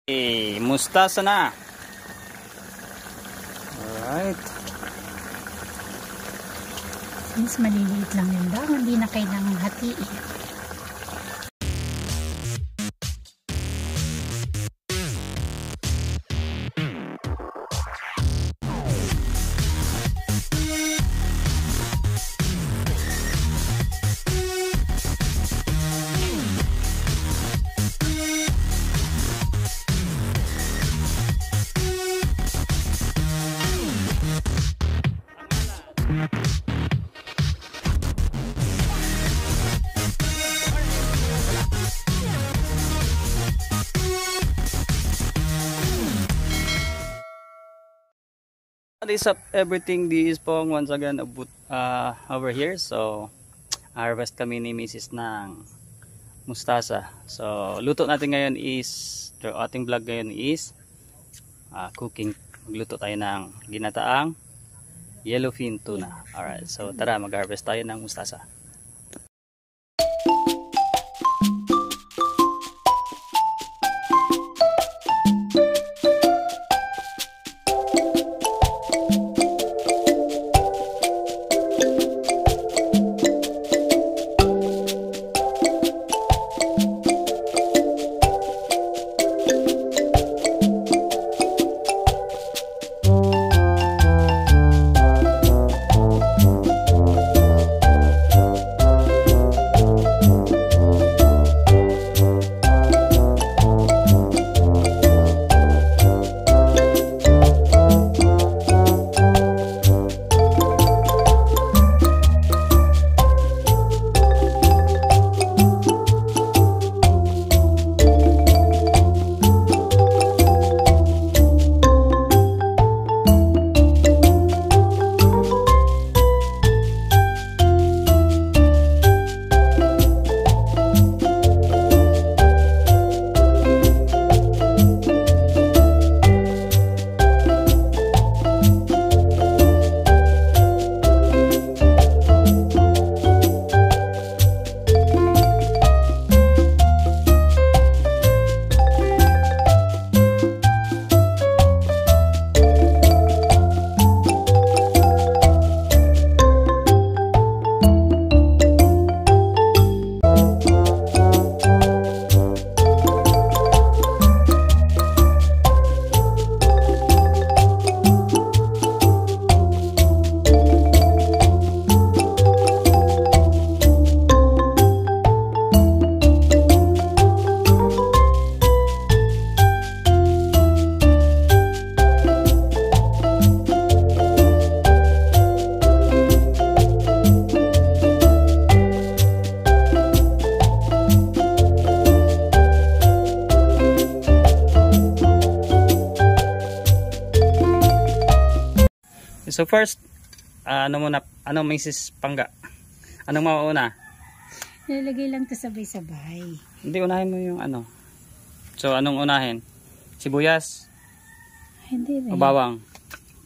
Mustasa na. Alright. Since maliliit lang yung dahon, hindi na kailangan hatiin. What is up everything, this is Pong once again over here. So harvest kami ni Mrs. ng mustasa. So luto natin ngayon is, the ating vlog ngayon is cooking. Magluto tayo ng ginataang yellowfin tuna. Alright, so tara mag-harvest tayo ng mustasa. So first, ano Mrs. Pangga? Anong mauuna? Lalagay lang to sabay-sabay. Hindi, unahin mo yung ano. So anong unahin? Sibuyas? Hindi rin. O bawang?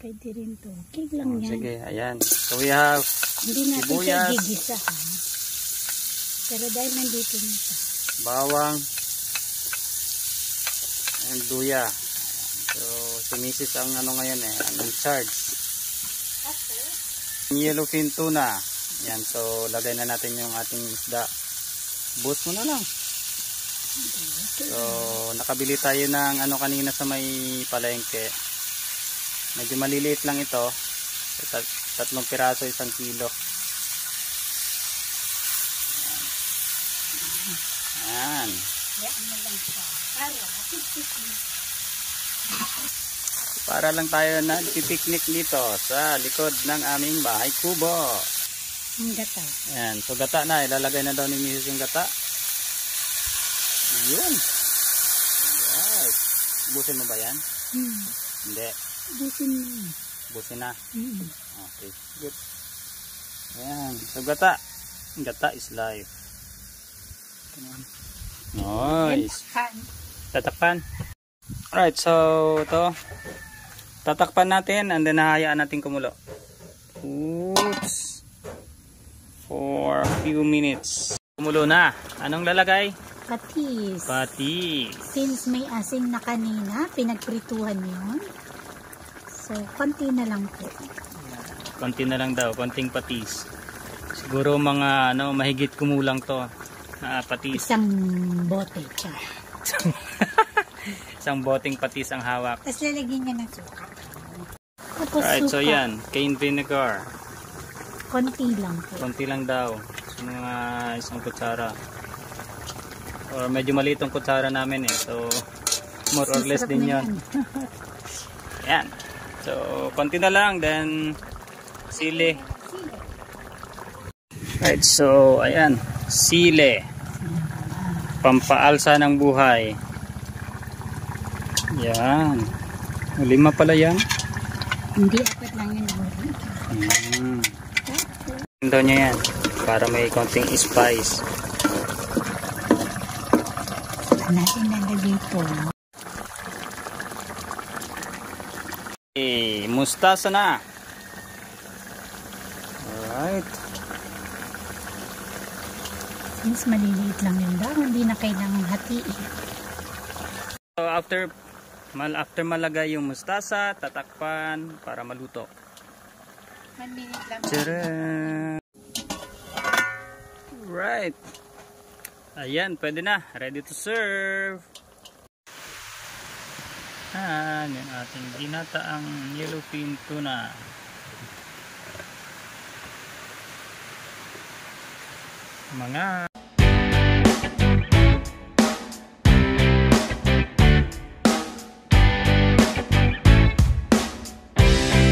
Pwede rin to. Okay lang yan. Sige, ayan. So we have hindi natin sibuyas, siya gigisa ha. Pero dahil nandito nito. Bawang and luya. So si Mrs. ang ano ngayon anong charge? Yellowfin tuna. Yan, so lagay na natin yung ating isda. Buhos mo na lang. So nakabili tayo ng ano kanina sa may palengke. Medyo maliliit lang ito. So, 3 piraso 1 kilo. Yan. Para lang tayo na pipiknik dito sa likod ng aming bahay kubo. Ang gata. Yan. So gata na. Ilalagay na daw ni Mrs. yung gata. Yun. Alright. Busin mo ba yan? Hindi. Busin mo. Busin na. Okay. Good. Ayan. So gata. Gata is life. Nice. Tatakpan. Alright. So ito. Tatakpan natin and then hahayaan natin kumulo. Oops. For a few minutes. Kumulo na. Anong lalagay? Patis. Patis. Since may asin na kanina, pinagprituhan yun. So, konti na lang po. Konti na lang daw, konting patis. Siguro mga mahigit kumulang to na patis. Isang bote, char. Isang boteng patis ang hawak. Tapos lalagyan niya ng suka. Tapos Alright, suka. so yan, cane vinegar. Konti lang po. Konti lang daw. So, mga isang kutsara. Or medyo maliit ang kutsara namin eh. So, more or less Masarap din na yun. Yan. So, konti na lang. Then, sili. Right, so, ayan. Sili. Pampaalsa ng buhay. Yan. 5 pala yan. Hindi, apat lang yun. Daw niya yan. Para may konting spice. Natin nalagay po. Okay, mustasa na. Alright. Since maliliit lang yung dahon, hindi na kailangang hatiin. So after malagay yung mustasa, tatakpan para maluto. 1 minute lang. Tcharan! Right. Ayan, pwede na. Ready to serve. Yan, yung ating ginataang yellowfin tuna. Mga